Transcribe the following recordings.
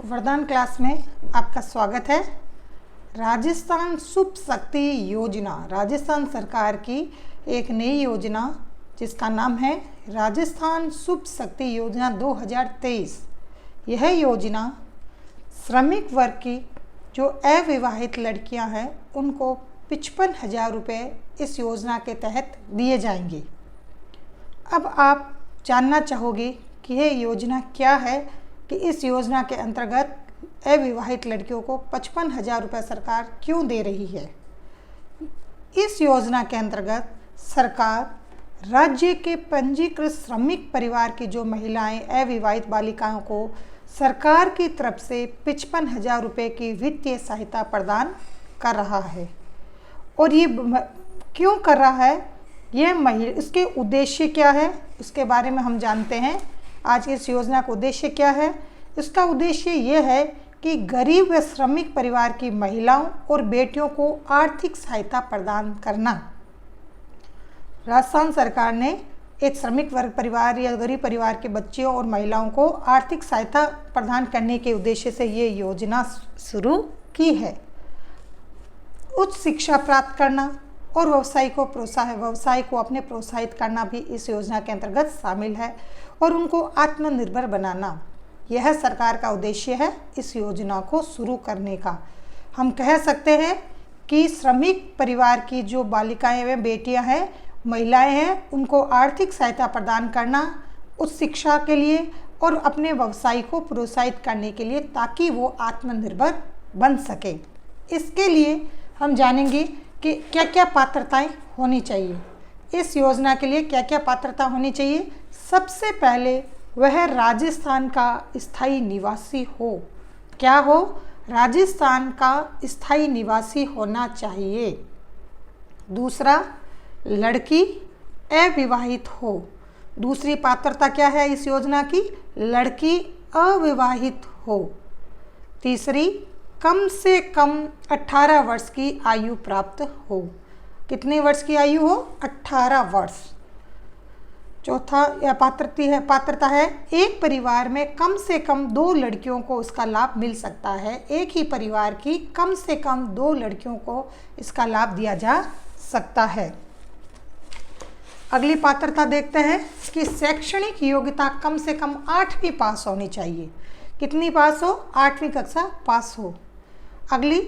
वरदान क्लास में आपका स्वागत है। राजस्थान शुभ शक्ति योजना राजस्थान सरकार की एक नई योजना जिसका नाम है राजस्थान शुभ शक्ति योजना 2023। यह योजना श्रमिक वर्ग की जो अविवाहित लड़कियां हैं उनको 55,000 रुपये इस योजना के तहत दिए जाएंगे। अब आप जानना चाहोगे कि यह योजना क्या है, कि इस योजना के अंतर्गत अविवाहित लड़कियों को 55,000 रुपये सरकार क्यों दे रही है। इस योजना के अंतर्गत सरकार राज्य के पंजीकृत श्रमिक परिवार की जो महिलाएं अविवाहित बालिकाओं को सरकार की तरफ से 55,000 रुपये की वित्तीय सहायता प्रदान कर रहा है। और ये क्यों कर रहा है, इसके उद्देश्य क्या है, इसके बारे में हम जानते हैं। आज इस योजना का उद्देश्य क्या है? इसका उद्देश्य ये है कि गरीब व श्रमिक परिवार की महिलाओं और बेटियों को आर्थिक सहायता प्रदान करना। राजस्थान सरकार ने एक श्रमिक वर्ग परिवार या गरीब परिवार के बच्चियों और महिलाओं को आर्थिक सहायता प्रदान करने के उद्देश्य से ये योजना शुरू की है। उच्च शिक्षा प्राप्त करना और व्यवसाय को अपने प्रोत्साहित करना भी इस योजना के अंतर्गत शामिल है और उनको आत्मनिर्भर बनाना, यह सरकार का उद्देश्य है इस योजना को शुरू करने का। हम कह सकते हैं कि श्रमिक परिवार की जो बालिकाएं व बेटियां हैं, महिलाएं हैं, उनको आर्थिक सहायता प्रदान करना उच्च शिक्षा के लिए और अपने व्यवसाय को प्रोत्साहित करने के लिए, ताकि वो आत्मनिर्भर बन सके। इसके लिए हम जानेंगे कि क्या क्या पात्रताएं होनी चाहिए। इस योजना के लिए क्या क्या पात्रता होनी चाहिए। सबसे पहले वह राजस्थान का स्थायी निवासी हो। क्या हो? राजस्थान का स्थायी निवासी होना चाहिए। दूसरा, लड़की अविवाहित हो। दूसरी पात्रता क्या है इस योजना की? लड़की अविवाहित हो। तीसरी, कम से कम 18 वर्ष की आयु प्राप्त हो। कितने वर्ष की आयु हो? 18 वर्ष। चौथा या पात्रता है एक परिवार में कम से कम 2 लड़कियों को इसका लाभ मिल सकता है। एक ही परिवार की कम से कम 2 लड़कियों को इसका लाभ दिया जा सकता है। अगली पात्रता देखते हैं कि शैक्षणिक योग्यता कम से कम 8वीं पास होनी चाहिए। कितनी पास हो? 8वीं कक्षा पास हो। अगली,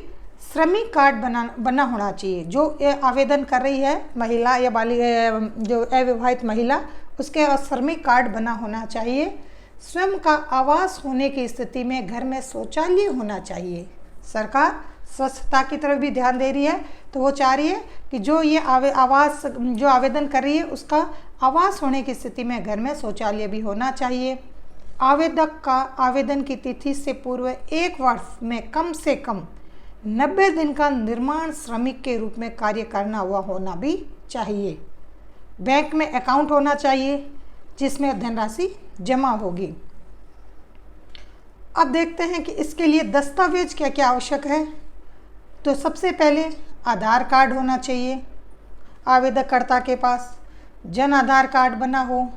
श्रमिक कार्ड बना होना चाहिए। जो आवेदन कर रही है महिला या जो अविवाहित महिला, उसके श्रमिक कार्ड बना होना चाहिए। स्वयं का आवास होने की स्थिति में घर में शौचालय होना चाहिए। सरकार स्वच्छता की तरफ भी ध्यान दे रही है, तो वो चाह रही है कि जो ये जो आवेदन कर रही है उसका आवास होने की स्थिति में घर में शौचालय भी होना चाहिए। आवेदक का आवेदन की तिथि से पूर्व 1 वर्ष में कम से कम 90 दिन का निर्माण श्रमिक के रूप में कार्य करना हुआ होना भी चाहिए। बैंक में अकाउंट होना चाहिए जिसमें धनराशि जमा होगी। अब देखते हैं कि इसके लिए दस्तावेज क्या क्या आवश्यक है। तो सबसे पहले आधार कार्ड होना चाहिए आवेदककर्ता के पास। जन आधार कार्ड बना हो।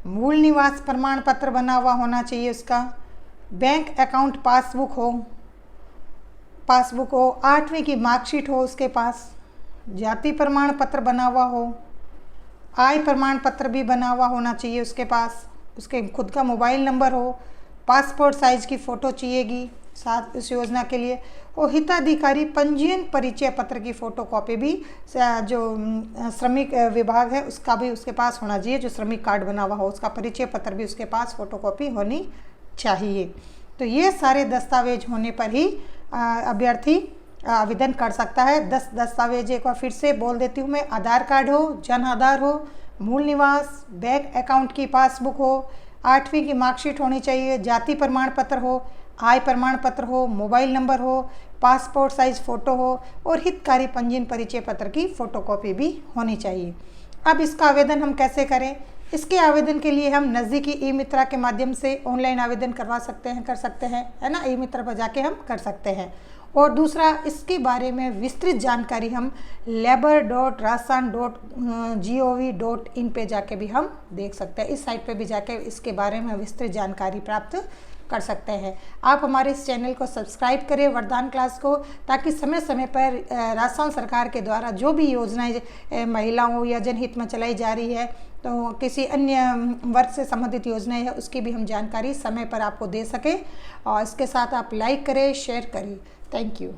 मूल निवास प्रमाण पत्र बना हुआ होना चाहिए उसका। बैंक अकाउंट पासबुक हो। 8वीं की मार्कशीट हो उसके पास। जाति प्रमाण पत्र बना हुआ हो। आय प्रमाण पत्र भी बना हुआ होना चाहिए उसके पास। उसके खुद का मोबाइल नंबर हो। पासपोर्ट साइज की फ़ोटो चाहिएगी साथ इस योजना के लिए। और हिताधिकारी पंजीयन परिचय पत्र की फ़ोटोकॉपी भी जो श्रमिक विभाग है उसका भी उसके पास होना चाहिए। जो श्रमिक कार्ड बना हुआ हो उसका परिचय पत्र भी उसके पास फ़ोटोकॉपी होनी चाहिए। तो ये सारे दस्तावेज होने पर ही अभ्यर्थी आवेदन कर सकता है। 10 दस्तावेज एक बार फिर से बोल देती हूँ मैं। आधार कार्ड हो, जन आधार हो, मूल निवास, बैंक अकाउंट की पासबुक हो, 8वीं की मार्कशीट होनी चाहिए, जाति प्रमाण पत्र हो, आय प्रमाण पत्र हो, मोबाइल नंबर हो, पासपोर्ट साइज फ़ोटो हो और हितकारी पंजीयन परिचय पत्र की फ़ोटोकॉपी भी होनी चाहिए। अब इसका आवेदन हम कैसे करें? इसके आवेदन के लिए हम नज़दीकी ई मित्रा के माध्यम से ऑनलाइन आवेदन कर सकते हैं, है ना। ई मित्रा पर जाके हम कर सकते हैं। और दूसरा, इसके बारे में विस्तृत जानकारी हम labor.rajasthan.gov.in पे जाके भी हम देख सकते हैं। इस साइट पे भी जाके इसके बारे में विस्तृत जानकारी प्राप्त कर सकते हैं। आप हमारे इस चैनल को सब्सक्राइब करें वरदान क्लास को, ताकि समय समय पर राजस्थान सरकार के द्वारा जो भी योजनाएं महिलाओं या जनहित में चलाई जा रही है, तो किसी अन्य वर्ग से संबंधित योजनाएं है, उसकी भी हम जानकारी समय पर आपको दे सकें। और इसके साथ आप लाइक करें, शेयर करें। Thank you.